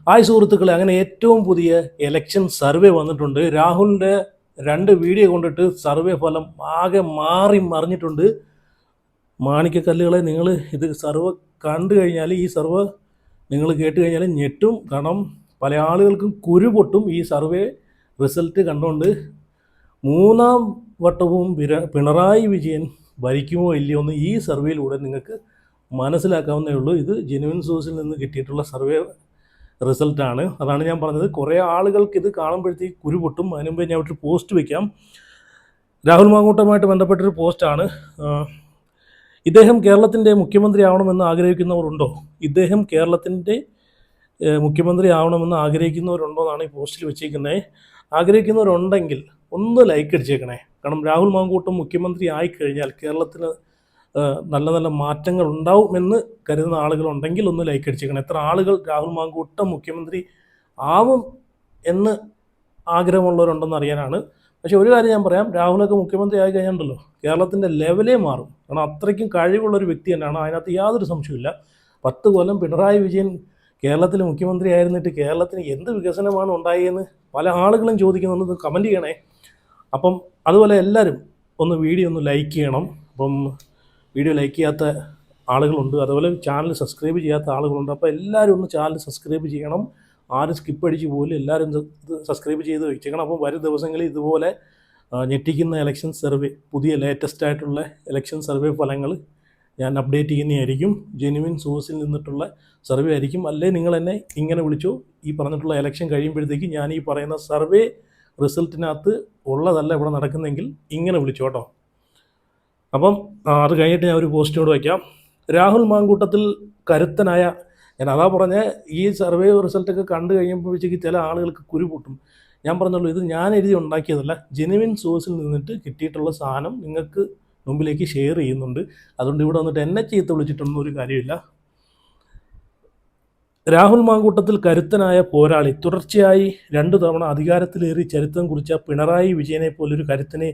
Hi സുഹൃത്തുക്കളെ, അങ്ങനെ ഏറ്റവും പുതിയ ഇലക്ഷൻ സർവേ വന്നിട്ടുണ്ട്. രാഹുലിൻ്റെ 2 വീഡിയോ കൊണ്ടിട്ട് സർവേ ഫലം ആകെ മാറി മറിഞ്ഞിട്ടുണ്ട്. മാണിക്കക്കല്ലുകളെ, നിങ്ങൾ ഇത് സർവേ കണ്ടു കഴിഞ്ഞാൽ, ഈ സർവേ നിങ്ങൾ കേട്ട് കഴിഞ്ഞാൽ ഞെട്ടും. കാരണം പല ആളുകൾക്കും കുരു പൊട്ടും ഈ സർവേ റിസൾട്ട് കണ്ടുകൊണ്ട്. 3ാം വട്ടവും പിണറായി വിജയൻ ഭരിക്കുമോ ഇല്ലയോ എന്ന് ഈ സർവേയിലൂടെ നിങ്ങൾക്ക് മനസ്സിലാക്കാവുന്നേ ഉള്ളൂ. ഇത് ജെനുവിൻ സോഴ്സിൽ നിന്ന് കിട്ടിയിട്ടുള്ള സർവേ റിസൾട്ടാണ്. അതാണ് ഞാൻ പറഞ്ഞത്. കുറേ ആളുകൾക്ക് ഇത് കാണുമ്പോഴത്തേക്ക് കുരു പൊട്ടും. അതിന് മുമ്പേ ഞാൻ ഒരു പോസ്റ്റ് വയ്ക്കാം. രാഹുൽ മാങ്കൂട്ടമായിട്ട് ബന്ധപ്പെട്ടൊരു പോസ്റ്റാണ്. ഇദ്ദേഹം കേരളത്തിൻ്റെ മുഖ്യമന്ത്രി ആവണമെന്ന് ആഗ്രഹിക്കുന്നവരുണ്ടോ? ഇദ്ദേഹം കേരളത്തിൻ്റെ മുഖ്യമന്ത്രി ആവണമെന്ന് ആഗ്രഹിക്കുന്നവരുണ്ടോ എന്നാണ് ഈ പോസ്റ്റിൽ വെച്ചേക്കുന്നത്. ആഗ്രഹിക്കുന്നവരുണ്ടെങ്കിൽ ഒന്ന് ലൈക്ക് അടിച്ചേക്കണേ. കാരണം രാഹുൽ മാങ്കൂട്ടം മുഖ്യമന്ത്രി ആയിക്കഴിഞ്ഞാൽ കേരളത്തിന് നല്ല നല്ല മാറ്റങ്ങൾ ഉണ്ടാവുമെന്ന് കരുതുന്ന ആളുകളുണ്ടെങ്കിൽ ഒന്ന് ലൈക്ക് അടിച്ചേക്കണം. എത്ര ആളുകൾ രാഹുൽ മാങ്കൂട്ടം മുഖ്യമന്ത്രി ആവും എന്ന് ആഗ്രഹമുള്ളവരുണ്ടെന്ന് അറിയാനാണ്. പക്ഷേ ഒരു കാര്യം ഞാൻ പറയാം, രാഹുലൊക്കെ മുഖ്യമന്ത്രി ആയി കഴിഞ്ഞിട്ടുണ്ടല്ലോ, കേരളത്തിൻ്റെ ലെവലേ മാറും. കാരണം അത്രയ്ക്കും കഴിവുള്ളൊരു വ്യക്തി തന്നെയാണ്, അതിനകത്ത് യാതൊരു സംശയമില്ല. 10 കൊല്ലം പിണറായി വിജയൻ കേരളത്തിൽ മുഖ്യമന്ത്രി ആയിരുന്നിട്ട് കേരളത്തിന് എന്ത് വികസനമാണ് ഉണ്ടായെന്ന് പല ആളുകളും ചോദിക്കുന്നുണ്ട്. കമൻറ്റ് ചെയ്യണേ. അപ്പം അതുപോലെ എല്ലാവരും ഒന്ന് വീഡിയോ ഒന്ന് ലൈക്ക് ചെയ്യണം. അപ്പം വീഡിയോ ലൈക്ക് ചെയ്യാത്ത ആളുകളുണ്ട്, അതുപോലെ ചാനൽ സബ്സ്ക്രൈബ് ചെയ്യാത്ത ആളുകളുണ്ട്. അപ്പോൾ എല്ലാവരും ഒന്ന് ചാനൽ സബ്സ്ക്രൈബ് ചെയ്യണം. ആരും സ്കിപ്പ് അടിച്ച് പോലും എല്ലാവരും സബ്സ്ക്രൈബ് ചെയ്ത് വെച്ചേക്കണം. അപ്പോൾ വരും ദിവസങ്ങളിൽ ഇതുപോലെ ഞെട്ടിക്കുന്ന ഇലക്ഷൻ സർവേ, പുതിയ ലേറ്റസ്റ്റ് ആയിട്ടുള്ള ഇലക്ഷൻ സർവേ ഫലങ്ങൾ ഞാൻ അപ്ഡേറ്റ് ചെയ്യുന്നതായിരിക്കും. ജെനുവിൻ സോഴ്സിൽ നിന്നിട്ടുള്ള സർവേ ആയിരിക്കും. അല്ലേ നിങ്ങൾ എന്നെ ഇങ്ങനെ വിളിച്ചോ, ഈ പറഞ്ഞിട്ടുള്ള ഇലക്ഷൻ കഴിയുമ്പോഴത്തേക്ക് ഞാൻ ഈ പറയുന്ന സർവേ റിസൾട്ടിനകത്ത് ഉള്ളതല്ല ഇവിടെ നടക്കുന്നെങ്കിൽ ഇങ്ങനെ വിളിച്ചോ കേട്ടോ. അപ്പം അത് കഴിഞ്ഞിട്ട് ഞാൻ ഒരു പോസ്റ്റിനോട് വയ്ക്കാം. രാഹുൽ മാങ്കൂട്ടത്തിൽ കരുത്തനായ, ഞാൻ അതാ പറഞ്ഞ, ഈ സർവേ റിസൾട്ടൊക്കെ കണ്ടു കഴിയുമ്പോഴത്തേക്ക് ചില ആളുകൾക്ക് കുരു പൊട്ടും. ഞാൻ പറഞ്ഞുള്ളൂ, ഇത് ഞാൻ എഴുതി ഉണ്ടാക്കിയതല്ല, ജെനുവിൻ സോഴ്സിൽ നിന്നിട്ട് കിട്ടിയിട്ടുള്ള സാധനം നിങ്ങൾക്ക് മുമ്പിലേക്ക് ഷെയർ ചെയ്യുന്നുണ്ട്. അതുകൊണ്ട് ഇവിടെ വന്നിട്ട് എന്നെ ചീത്ത വിളിച്ചിട്ടൊന്നും ഒരു കാര്യമില്ല. രാഹുൽ മാങ്കൂട്ടത്തിൽ കരുത്തനായ പോരാളി, തുടർച്ചയായി 2 തവണ അധികാരത്തിലേറി ചരിത്രം കുറിച്ച പിണറായി വിജയനെ പോലൊരു കരുത്തിനെ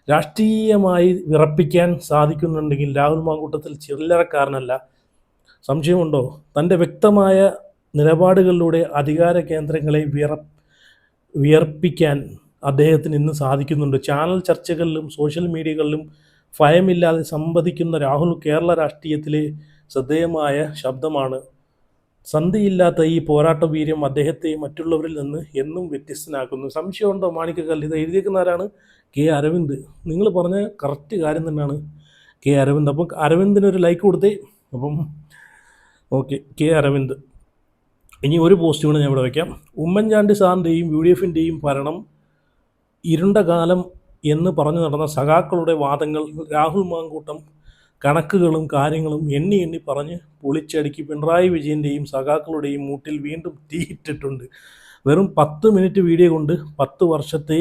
രാഷ്ട്രീയമായി വിറപ്പിക്കാൻ സാധിക്കുന്നുണ്ടെങ്കിൽ രാഹുൽ മാങ്കൂട്ടത്തിൽ ചില്ലറക്കാരനല്ല. സംശയമുണ്ടോ? തൻ്റെ വ്യക്തമായ നിലപാടുകളിലൂടെ അധികാര കേന്ദ്രങ്ങളെ വിയർപ്പിക്കാൻ അദ്ദേഹത്തിന് ഇന്ന് സാധിക്കുന്നുണ്ട്. ചാനൽ ചർച്ചകളിലും സോഷ്യൽ മീഡിയകളിലും ഭയമില്ലാതെ സംവദിക്കുന്ന രാഹുൽ കേരള രാഷ്ട്രീയത്തിലെ ശ്രദ്ധേയമായ ശബ്ദമാണ്. സന്ധിയില്ലാത്ത ഈ പോരാട്ട വീര്യം അദ്ദേഹത്തെ മറ്റുള്ളവരിൽ നിന്ന് എന്നും വ്യത്യസ്തനാക്കുന്നു. സംശയമുണ്ടോ? മാണിക്കക്കല്ല് ഇത് എഴുതിയേക്കുന്ന ആരാണ്? കെ അരവിന്ദ്. നിങ്ങൾ പറഞ്ഞ കറക്റ്റ് കാര്യം തന്നെയാണ്, കെ അരവിന്ദ്. അപ്പം അരവിന്ദിനൊരു ലൈക്ക് കൊടുത്തേ. അപ്പം ഓക്കെ, കെ അരവിന്ദ്. ഇനി ഒരു പോസ്റ്റ് കൂടെ ഞാൻ ഇവിടെ വയ്ക്കാം. ഉമ്മൻചാണ്ടി സാറിൻ്റെയും UDFൻ്റെയും ഭരണം ഇരുണ്ട കാലം എന്ന് പറഞ്ഞു നടന്ന സഖാക്കളുടെ വാദങ്ങൾ രാഹുൽ മാങ്കൂട്ടം കണക്കുകളും കാര്യങ്ങളും എണ്ണി എണ്ണി പറഞ്ഞ് പൊളിച്ചടുക്കി പിണറായി വിജയൻ്റെയും സഖാക്കളുടെയും മൂട്ടിൽ വീണ്ടും തീയിട്ടിട്ടുണ്ട്. വെറും 10 മിനിറ്റ് വീഡിയോ കൊണ്ട് 10 വർഷത്തെ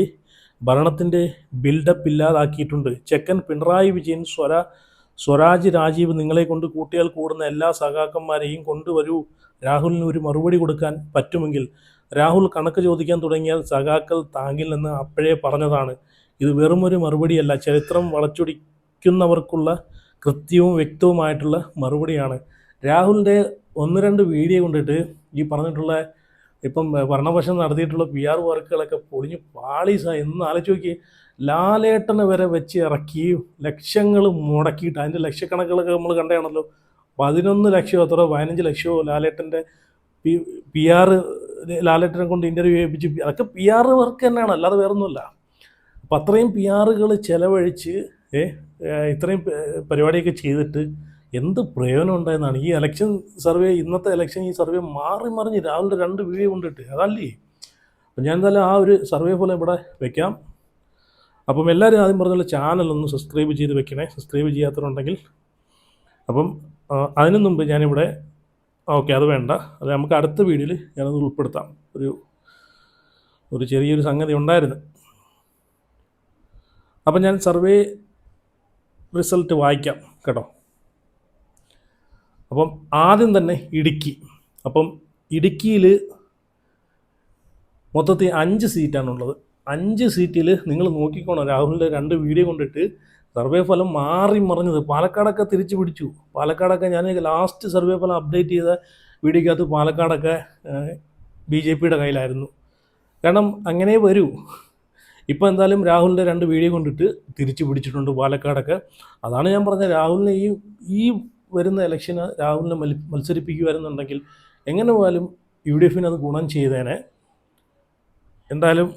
ഭരണത്തിൻ്റെ ബിൽഡപ്പ് ഇല്ലാതാക്കിയിട്ടുണ്ട്. ചെക്കൻ പിണറായി വിജയൻ സ്വരാജ് രാജീവ് നിങ്ങളെ കൊണ്ട് കൂട്ടിയാൽ കൂടുന്ന എല്ലാ സഖാക്കന്മാരെയും കൊണ്ടുവരൂ. രാഹുലിന് ഒരു മറുപടി കൊടുക്കാൻ പറ്റുമെങ്കിൽ. രാഹുൽ കണക്ക് ചോദിക്കാൻ തുടങ്ങിയാൽ സഖാക്കൾ താങ്ങില്ലെന്ന് അപ്പോഴേ പറഞ്ഞതാണ്. ഇത് വെറുമൊരു മറുപടിയല്ല, ചരിത്രം വളച്ചൊടിക്കുന്നവർക്കുള്ള കൃത്യവും വ്യക്തവുമായിട്ടുള്ള മറുപടിയാണ്. രാഹുലിൻ്റെ 1-2 വീഡിയോ കൊണ്ടിട്ട് ഈ പറഞ്ഞിട്ടുള്ള ഇപ്പം ഭരണപക്ഷം നടത്തിയിട്ടുള്ള PR വർക്കുകളൊക്കെ പൊളിഞ്ഞ് പാളീസായി. എന്ന് ആലോചിച്ച് നോക്കി. ലാലേട്ടനെ വരെ വെച്ച് ഇറക്കി ലക്ഷങ്ങൾ മുടക്കിയിട്ട് അതിൻ്റെ ലക്ഷക്കണക്കുകളൊക്കെ നമ്മൾ കണ്ടതാണല്ലോ. 11 ലക്ഷമോ അത്ര 15 ലക്ഷമോ ലാലേട്ടൻ്റെ PR ലാലേട്ടനെ കൊണ്ട് ഇൻ്റർവ്യൂ ചെയ്യിപ്പിച്ച്, അതൊക്കെ PR വർക്ക് തന്നെയാണ്, അല്ലാതെ വേറൊന്നുമല്ല. അപ്പം അത്രയും PR ചിലവഴിച്ച് ഇത്രയും പരിപാടിയൊക്കെ ചെയ്തിട്ട് എന്ത് പ്രയോജനം ഉണ്ടായെന്നാണ് ഈ ഇലക്ഷൻ സർവേ. ഇന്നത്തെ ഇലക്ഷൻ ഈ സർവേ മാറി മറിഞ്ഞ് രാവിലെ 2 വീഡിയോ കൊണ്ടിട്ട് അതല്ലേ. അപ്പം ഞാൻ എന്തായാലും ആ ഒരു സർവേ പോലെ ഇവിടെ വെക്കാം. അപ്പം എല്ലാവരും ആദ്യം പറഞ്ഞുള്ള ചാനലൊന്ന് സബ്സ്ക്രൈബ് ചെയ്ത് വെക്കണേ, സബ്സ്ക്രൈബ് ചെയ്യാത്തവരുണ്ടെങ്കിൽ. അപ്പം അതിനു മുമ്പ് ഞാനിവിടെ ഓക്കെ, അത് വേണ്ട, അത് നമുക്ക് അടുത്ത വീഡിയോയിൽ ഞാനത് ഉൾപ്പെടുത്താം. ഒരു ചെറിയൊരു സംഗതി ഉണ്ടായിരുന്നു. അപ്പം ഞാൻ സർവേ റിസൾട്ട് വായിക്കാം കേട്ടോ. അപ്പം ആദ്യം തന്നെ ഇടുക്കി. അപ്പം ഇടുക്കിയിൽ മൊത്തത്തിൽ 5 സീറ്റാണുള്ളത്. 5 സീറ്റിൽ നിങ്ങൾ നോക്കിക്കോണം. രാഹുലിൻ്റെ 2 വീഡിയോ കൊണ്ടിട്ട് സർവേ ഫലം മാറി മറിഞ്ഞത്. പാലക്കാടൊക്കെ തിരിച്ചു പിടിച്ചു. പാലക്കാടൊക്കെ ഞാൻ ലാസ്റ്റ് സർവേ ഫലം അപ്ഡേറ്റ് ചെയ്ത വീഡിയോക്കകത്ത് പാലക്കാടൊക്കെ BJP കയ്യിലായിരുന്നു. കാരണം അങ്ങനെ വരൂ. ഇപ്പോൾ എന്തായാലും രാഹുലിൻ്റെ 2 വീഡിയോ കൊണ്ടിട്ട് തിരിച്ചു പിടിച്ചിട്ടുണ്ട് പാലക്കാടൊക്കെ. അതാണ് ഞാൻ പറഞ്ഞത്, രാഹുലിനെ ഈ വരുന്ന ഇലക്ഷന് രാഹുലിനെ മത്സരിപ്പിക്കുമായിരുന്നുണ്ടെങ്കിൽ എങ്ങനെ പോയാലും UDF അത് ഗുണം ചെയ്തേനെ. എന്തായാലും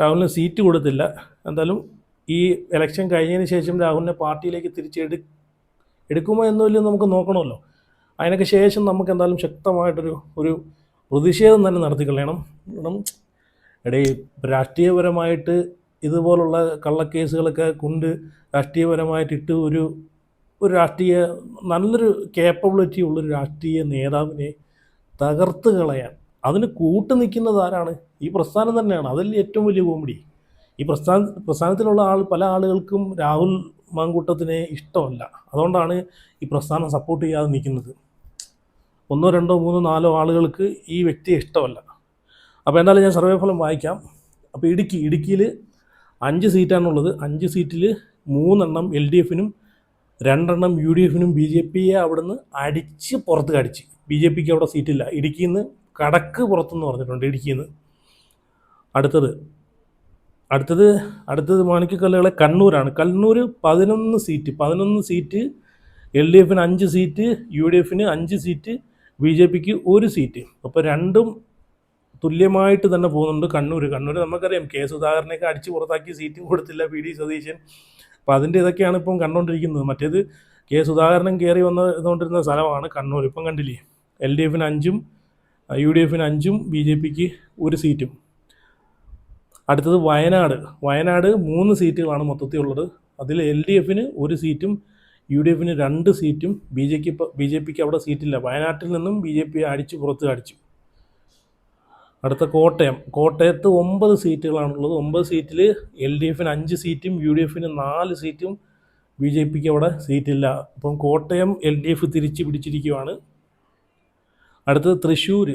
രാഹുലിന് സീറ്റ് കൊടുത്തില്ല. എന്തായാലും ഈ ഇലക്ഷൻ കഴിഞ്ഞതിന് ശേഷം രാഹുലിനെ പാർട്ടിയിലേക്ക് എടുക്കുമോ എന്നല്ലോ നമുക്ക് നോക്കണമല്ലോ. അതിനൊക്കെ ശേഷം നമുക്ക് എന്തായാലും ശക്തമായിട്ടൊരു പ്രതിഷേധം തന്നെ നടത്തിക്കളയണം. കാരണം രാഷ്ട്രീയപരമായിട്ട് ഇതുപോലുള്ള കള്ളക്കേസുകളൊക്കെ കൊണ്ട് രാഷ്ട്രീയപരമായിട്ടിട്ട് ഒരു നല്ലൊരു കേപ്പബിലിറ്റി ഉള്ളൊരു രാഷ്ട്രീയ നേതാവിനെ തകർത്ത് കളയാൻ അതിന് കൂട്ടു നിൽക്കുന്നത് ആരാണ്? ഈ പ്രസ്ഥാനം തന്നെയാണ്. അതല്ലേ ഏറ്റവും വലിയ കോമഡി. ഈ പ്രസ്ഥാനത്തിലുള്ള പല ആളുകൾക്കും രാഹുൽ മാങ്കൂട്ടത്തിനെ ഇഷ്ടമല്ല. അതുകൊണ്ടാണ് ഈ പ്രസ്ഥാനം സപ്പോർട്ട് ചെയ്യാതെ നിൽക്കുന്നത്. 1, 2, 3, 4 ആളുകൾക്ക് ഈ വ്യക്തിയെ ഇഷ്ടമല്ല. അപ്പോൾ എന്തായാലും ഞാൻ സർവേ ഫലം വായിക്കാം. അപ്പോൾ ഇടുക്കിയിൽ 5 സീറ്റാണുള്ളത്. 5 സീറ്റിൽ 3 LDFനും 2 UDFനും BJPയെ അവിടെ നിന്ന് അടിച്ച് പുറത്ത് കടിച്ച്. BJPക്ക് അവിടെ സീറ്റില്ല. ഇടുക്കിയിൽ നിന്ന് കടക്ക് പുറത്തെന്ന് പറഞ്ഞിട്ടുണ്ട്. ഇടുക്കിയിൽ നിന്ന് അടുത്തത് മാണിക്യക്കല്ലുകളെ കണ്ണൂരാണ്. കണ്ണൂർ 11 സീറ്റ്. LDFന് 5 സീറ്റ്, UDFന് 5 സീറ്റ്, BJPക്ക് 1 സീറ്റ്. അപ്പോൾ രണ്ടും തുല്യമായിട്ട് തന്നെ പോകുന്നുണ്ട്. കണ്ണൂർ നമുക്കറിയാം, കെ സുധാകരനെയൊക്കെ അടിച്ച് പുറത്താക്കി സീറ്റും കൊടുത്തില്ല PD സതീശൻ. അപ്പോൾ അതിൻ്റെ ഇതൊക്കെയാണ് ഇപ്പം കണ്ടുകൊണ്ടിരിക്കുന്നത്. മറ്റേത് കെ സുധാകരനും കയറി വന്നുകൊണ്ടിരുന്ന സ്ഥലമാണ് കണ്ണൂർ. ഇപ്പം കണ്ടില്ലേ, LDFന് 5ഉം UDFന് 5ഉം BJPക്ക് 1 സീറ്റും. അടുത്തത് വയനാട് 3 സീറ്റുകളാണ് മൊത്തത്തിലുള്ളത്. അതിൽ LDFന് 1 സീറ്റും UDFന് 2 സീറ്റും. BJPക്ക് അവിടെ സീറ്റില്ല. വയനാട്ടിൽ നിന്നും BJP അടിച്ച് പുറത്ത് അടിച്ചു. അടുത്ത കോട്ടയത്ത് 9 സീറ്റുകളാണുള്ളത്. 9 സീറ്റിൽ LDFന് 5 സീറ്റും UDFന് 4 സീറ്റും. BJPക്ക് അവിടെ സീറ്റില്ല. അപ്പം കോട്ടയം LDF തിരിച്ച് പിടിച്ചിരിക്കുകയാണ്. അടുത്തത് തൃശ്ശൂർ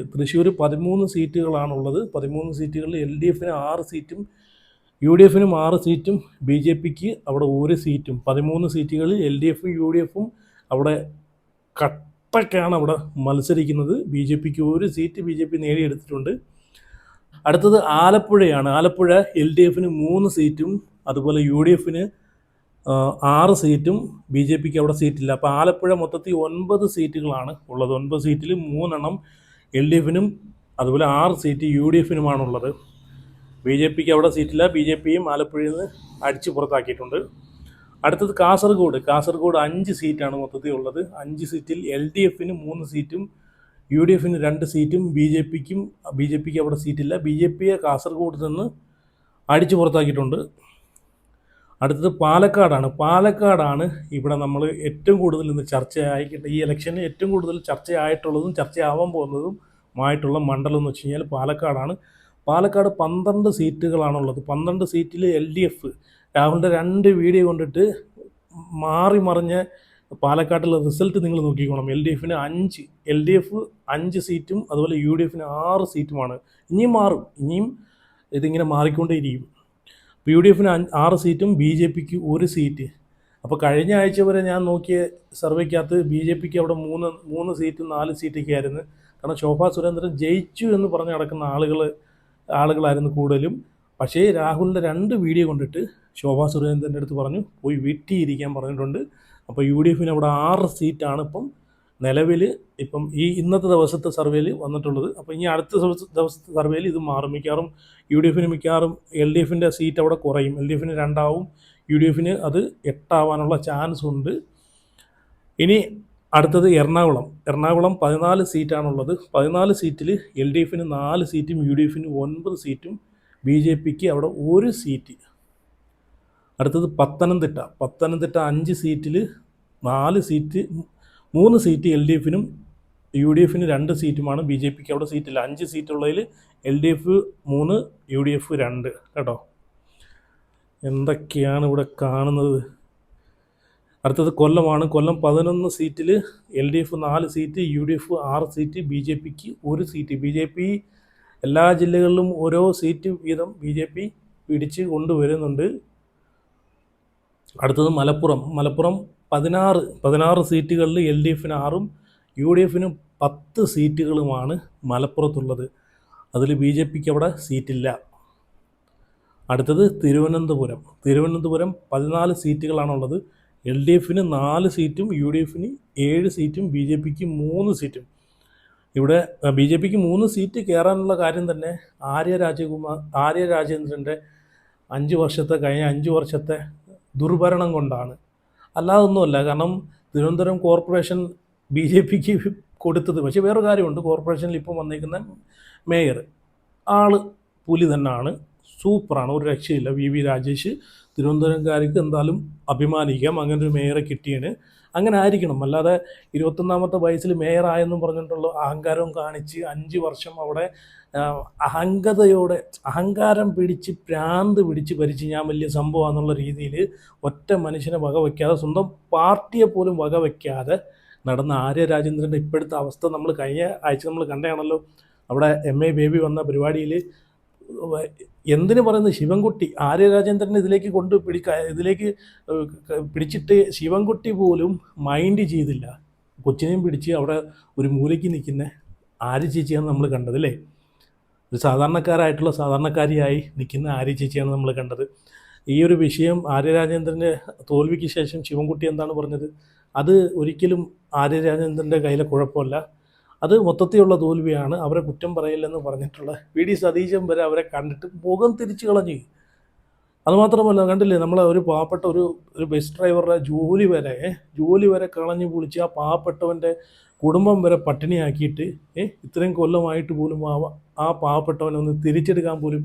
13 സീറ്റുകളാണുള്ളത്. 13 സീറ്റുകളിൽ LDFന് 6 സീറ്റും UDFനും 6 സീറ്റും. BJPക്ക് അവിടെ 1 സീറ്റും. 13 സീറ്റുകളിൽ LDFും UDFും അവിടെ കട്ടക്കാണ് അവിടെ മത്സരിക്കുന്നത്. BJPക്ക് 1 സീറ്റ് BJP നേടിയെടുത്തിട്ടുണ്ട്. അടുത്തത് ആലപ്പുഴയാണ്. ആലപ്പുഴ LDFന് 3 സീറ്റും അതുപോലെ UDFന് 6 സീറ്റും. BJPക്ക് അവിടെ സീറ്റില്ല. അപ്പോൾ ആലപ്പുഴ മൊത്തത്തിൽ 9 സീറ്റുകളാണ് ഉള്ളത്. 9 സീറ്റിൽ 3 LDFനും അതുപോലെ 6 സീറ്റ് UDFനുമാണുള്ളത്. BJPക്ക് അവിടെ സീറ്റില്ല. BJPയും ആലപ്പുഴയിൽ നിന്ന് അടിച്ച് പുറത്താക്കിയിട്ടുണ്ട്. അടുത്തത് കാസർഗോഡ് 5 സീറ്റാണ് മൊത്തത്തിൽ ഉള്ളത്. 5 സീറ്റിൽ LDFന് 3 സീറ്റും UDFന് 2 സീറ്റും. BJPക്ക് അവിടെ സീറ്റില്ല. BJPയെ കാസർഗോഡ് നിന്ന് അടിച്ച് പുറത്താക്കിയിട്ടുണ്ട്. അടുത്തത് പാലക്കാടാണ് ഇവിടെ നമ്മൾ ഏറ്റവും കൂടുതൽ ഇന്ന് ഈ ഇലക്ഷന് ഏറ്റവും കൂടുതൽ ചർച്ചയായിട്ടുള്ളതും ചർച്ചയാവാൻ പോകുന്നതുമായിട്ടുള്ള മണ്ഡലം എന്ന് വെച്ച് കഴിഞ്ഞാൽ പാലക്കാടാണ്. പാലക്കാട് 12 സീറ്റുകളാണുള്ളത്. 12 സീറ്റിൽ LDF രാഹുലിൻ്റെ 2 വീഡിയോ കൊണ്ടിട്ട് മാറി മറിഞ്ഞ പാലക്കാട്ടിലെ റിസൾട്ട് നിങ്ങൾ നോക്കിക്കോണം. LDF 5 സീറ്റും അതുപോലെ UDFന് 6 സീറ്റുമാണ്. ഇനിയും മാറും. ഇനിയും ഇതിങ്ങനെ മാറിക്കൊണ്ടേയിരിക്കും. UDFന് 6 സീറ്റും BJPക്ക് 1 സീറ്റ്. അപ്പോൾ കഴിഞ്ഞ ആഴ്ച വരെ ഞാൻ നോക്കിയ സർവേക്കകത്ത് BJPക്ക് അവിടെ 3 സീറ്റും 4 സീറ്റൊക്കെ ആയിരുന്നു. കാരണം ശോഭാ സുരേന്ദ്രൻ ജയിച്ചു എന്ന് പറഞ്ഞ് നടക്കുന്ന ആളുകളായിരുന്നു കൂടുതലും. പക്ഷേ രാഹുലിൻ്റെ 2 വീഡിയോ കൊണ്ടിട്ട് ശോഭാ സുരേന്ദ്രൻ്റെ അടുത്ത് പറഞ്ഞു പോയി വീട്ടിയിരിക്കാൻ പറഞ്ഞിട്ടുണ്ട്. അപ്പോൾ UDFന് അവിടെ 6 സീറ്റാണ് ഇപ്പം നിലവിൽ ഇന്നത്തെ ദിവസത്തെ സർവേയിൽ വന്നിട്ടുള്ളത്. അപ്പോൾ ഇനി അടുത്ത ദിവസത്തെ സർവേയിൽ ഇത് മാറും. മിക്കവാറും UDFന് LDFൻ്റെ സീറ്റ് അവിടെ കുറയും. LDFന് 2 ആവും, UDFന് അത് 8 ആവാനുള്ള ചാൻസ് ഉണ്ട്. ഇനി അടുത്തത് എറണാകുളം 14 സീറ്റാണുള്ളത്. 14 സീറ്റിൽ LDFന് 4 സീറ്റും UDFന് 9 സീറ്റും. BJPക്ക് അവിടെ 1 സീറ്റ്. അടുത്തത് പത്തനംതിട്ട 5 സീറ്റിൽ 3 സീറ്റ് LDFനും UDFന് 2 സീറ്റുമാണ്. BJPക്ക് അവിടെ സീറ്റില്ല. 5 സീറ്റുള്ളതിൽ LDF 3, UDF 2 കേട്ടോ. എന്തൊക്കെയാണ് ഇവിടെ കാണുന്നത്. അടുത്തത് കൊല്ലം 11 സീറ്റിൽ LDF 4 സീറ്റ്, UDF 6 സീറ്റ്, BJPക്ക് 1 സീറ്റ്. BJP എല്ലാ ജില്ലകളിലും ഓരോ സീറ്റ് വീതം BJP പിടിച്ച് കൊണ്ടുവരുന്നുണ്ട്. അടുത്തത് മലപ്പുറം 16 സീറ്റുകളിൽ LDFന് 6ഉം UDFന് 10 സീറ്റുകളുമാണ് മലപ്പുറത്തുള്ളത്. അതിൽ BJPക്ക് അവിടെ സീറ്റില്ല. അടുത്തത് തിരുവനന്തപുരം. 14 സീറ്റുകളാണുള്ളത്. LDFന് 4 സീറ്റും UDFന് 7 സീറ്റും BJPക്ക് 3 സീറ്റും. ഇവിടെ BJPക്ക് 3 സീറ്റ് കയറാനുള്ള കാര്യം തന്നെ ആര്യ രാജേന്ദ്രൻ്റെ കഴിഞ്ഞ 5 വർഷത്തെ ദുർഭരണം കൊണ്ടാണ്. അല്ലാതൊന്നുമല്ല. കാരണം തിരുവനന്തപുരം കോർപ്പറേഷൻ BJPക്ക് കൊടുത്തത്. പക്ഷേ വേറെ കാര്യമുണ്ട്, കോർപ്പറേഷനിൽ ഇപ്പോൾ വന്നിരിക്കുന്ന മേയർ ആള് പുലി തന്നെയാണ്, സൂപ്പറാണ്, ഒരു രക്ഷയില്ല. VV രാജേഷ്. തിരുവനന്തപുരംകാർക്ക് എന്തായാലും അഭിമാനിക്കാം, അങ്ങനെ ഒരു മേയറെ കിട്ടിയാണ്. അങ്ങനെ ആയിരിക്കണം. അല്ലാതെ 21ാമത്തെ വയസ്സിൽ മേയറായെന്നും പറഞ്ഞിട്ടുള്ള അഹങ്കാരവും കാണിച്ച് 5 വർഷം അവിടെ അഹങ്കാരം പിടിച്ച് ഭ്രാന്ത് പിടിച്ച് ഭരിച്ച് ഞാൻ വലിയ സംഭവമാണെന്നുള്ള രീതിയിൽ ഒറ്റ മനുഷ്യനെ വകവയ്ക്കാതെ, സ്വന്തം പാർട്ടിയെ പോലും വകവയ്ക്കാതെ നടന്ന ആര്യ രാജേന്ദ്രൻ്റെ ഇപ്പോഴത്തെ അവസ്ഥ നമ്മൾ കഴിഞ്ഞ ആഴ്ച നമ്മൾ കണ്ടതാണല്ലോ. അവിടെ MA ബേബി വന്ന പരിപാടിയിൽ എന്തിനു പറയുന്നത്, ശിവൻകുട്ടി ആര്യ രാജേന്ദ്രനെ ഇതിലേക്ക് പിടിച്ചിട്ട് ശിവൻകുട്ടി പോലും മൈൻഡ് ചെയ്തില്ല. കൊച്ചിനെയും പിടിച്ച് അവിടെ ഒരു മൂലയ്ക്ക് നിൽക്കുന്ന ആര്യ ചേച്ചിയാണ് നമ്മൾ കണ്ടത് അല്ലേ. ഒരു സാധാരണക്കാരിയായി നിൽക്കുന്ന ആര്യ ചേച്ചിയാണ് നമ്മൾ കണ്ടത്. ഈ ഒരു വിഷയം ആര്യ രാജേന്ദ്രൻ്റെ തോൽവിക്ക് ശേഷം ശിവൻകുട്ടി എന്താണ് പറഞ്ഞത്, അത് ഒരിക്കലും ആര്യ രാജേന്ദ്രൻ്റെ കയ്യിലെ കുഴപ്പമല്ല, അത് മൊത്തത്തിലുള്ള തോൽവിയാണ്, അവരെ കുറ്റം പറയില്ലെന്ന് പറഞ്ഞിട്ടുള്ള VD സതീശൻ വരെ അവരെ കണ്ടിട്ട് മുഖം തിരിച്ചു കളഞ്ഞു. അതുമാത്രമല്ല, കണ്ടില്ലേ, നമ്മളെ ഒരു പാവപ്പെട്ട ഒരു ബസ് ഡ്രൈവറുടെ ജോലി വരെ കളഞ്ഞു പൊളിച്ച് ആ പാവപ്പെട്ടവൻ്റെ കുടുംബം വരെ പട്ടിണിയാക്കിയിട്ട് ഇത്രയും കൊല്ലമായിട്ട് പോലും ആ പാവപ്പെട്ടവനൊന്ന് തിരിച്ചെടുക്കാൻ പോലും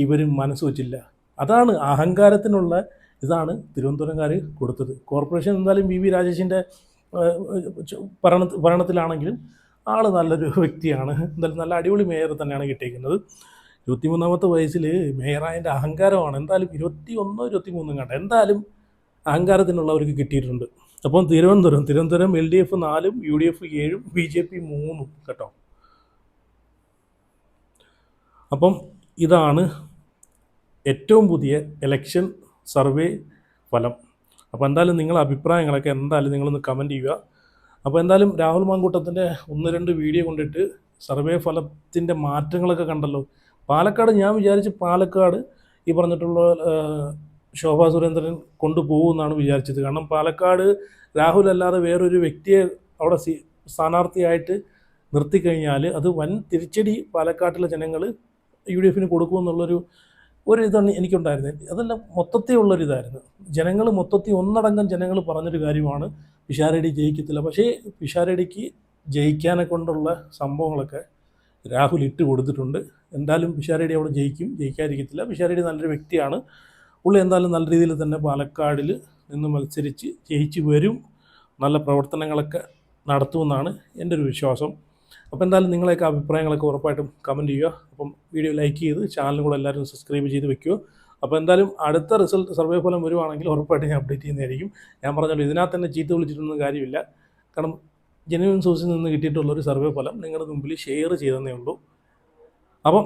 ഇവർ മനസ്സ് വച്ചില്ല. അതാണ് അഹങ്കാരത്തിനുള്ള ഇതാണ് തിരുവനന്തപുരംകാർ കൊടുത്തത്. കോർപ്പറേഷൻ എന്തായാലും VV രാജേഷിൻ്റെ ഭരണത്തിലാണെങ്കിലും ആൾ നല്ലൊരു വ്യക്തിയാണ്. എന്തായാലും നല്ല അടിപൊളി മേയർ തന്നെയാണ് കിട്ടിയിരിക്കുന്നത്. 23ാമത്തെ വയസ്സിൽ മേയറായതിൻ്റെ അഹങ്കാരമാണ്. എന്തായാലും 21, 23 കണ്ട എന്തായാലും അഹങ്കാരത്തിനുള്ളവർക്ക് കിട്ടിയിട്ടുണ്ട്. അപ്പം തിരുവനന്തപുരം LDF 4, UDF 7, BJP 3 കേട്ടോ. അപ്പം ഇതാണ് ഏറ്റവും പുതിയ ഇലക്ഷൻ സർവേ ഫലം. അപ്പോൾ എന്തായാലും നിങ്ങളുടെ അഭിപ്രായങ്ങളൊക്കെ എന്തായാലും നിങ്ങളൊന്ന് കമൻറ്റ് ചെയ്യുക. അപ്പോൾ എന്തായാലും രാഹുൽ മാങ്കൂട്ടത്തിൻ്റെ 1-2 വീഡിയോ കൊണ്ടിട്ട് സർവേ ഫലത്തിൻ്റെ മാറ്റങ്ങളൊക്കെ കണ്ടല്ലോ. പാലക്കാട് ഞാൻ വിചാരിച്ച് പാലക്കാട് ഈ പറഞ്ഞിട്ടുള്ള ശോഭാ സുരേന്ദ്രൻ കൊണ്ടുപോകുമെന്നാണ് വിചാരിച്ചത്. കാരണം പാലക്കാട് രാഹുൽ അല്ലാതെ വേറൊരു വ്യക്തിയെ അവിടെ സ്ഥാനാർത്ഥിയായിട്ട് നിർത്തിക്കഴിഞ്ഞാൽ അത് വൻ തിരിച്ചടി പാലക്കാട്ടിലെ ജനങ്ങൾ UDFന് കൊടുക്കുമെന്നുള്ളൊരു ഇതാണ് എനിക്കുണ്ടായിരുന്നത്. അതെല്ലാം മൊത്തത്തിലുള്ളൊരിതായിരുന്നു. ഒന്നടങ്കം ജനങ്ങൾ പറഞ്ഞൊരു കാര്യമാണ് പിഷാരടി ജയിക്കത്തില്ല. പക്ഷേ പിഷാരടിക്ക് ജയിക്കാനെ കൊണ്ടുള്ള സംഭവങ്ങളൊക്കെ രാഹുൽ ഇട്ട് കൊടുത്തിട്ടുണ്ട്. എന്തായാലും പിഷാരടി അവിടെ ജയിക്കാതിരിക്കത്തില്ല. പിഷാരടി നല്ലൊരു വ്യക്തിയാണ്. പുള്ളി എന്തായാലും നല്ല രീതിയിൽ തന്നെ പാലക്കാടിൽ നിന്ന് മത്സരിച്ച് ജയിച്ച് വരും, നല്ല പ്രവർത്തനങ്ങളൊക്കെ നടത്തുമെന്നാണ് എൻ്റെ ഒരു വിശ്വാസം. അപ്പോൾ എന്തായാലും നിങ്ങളെയൊക്കെ അഭിപ്രായങ്ങളൊക്കെ ഉറപ്പായിട്ടും കമൻറ്റ് ചെയ്യുക. അപ്പം വീഡിയോ ലൈക്ക് ചെയ്ത് ചാനലും കൂടെ എല്ലാവരും സബ്സ്ക്രൈബ് ചെയ്ത് വെക്കുക. അപ്പോൾ എന്തായാലും അടുത്ത സർവേ ഫലം വരുവാണെങ്കിൽ ഉറപ്പായിട്ടും ഞാൻ അപ്ഡേറ്റ് ചെയ്യുന്നതായിരിക്കും. ഞാൻ പറഞ്ഞല്ലോ, ഇതിനകത്ത് തന്നെ ചീത്ത വിളിച്ചിട്ടൊന്നും കാര്യമില്ല. കാരണം ജെന്യുവൻ സോഴ്സിൽ നിന്ന് കിട്ടിയിട്ടുള്ളൊരു സർവേ ഫലം നിങ്ങളുടെ മുമ്പിൽ ഷെയർ ചെയ്തതേ ഉള്ളൂ. അപ്പം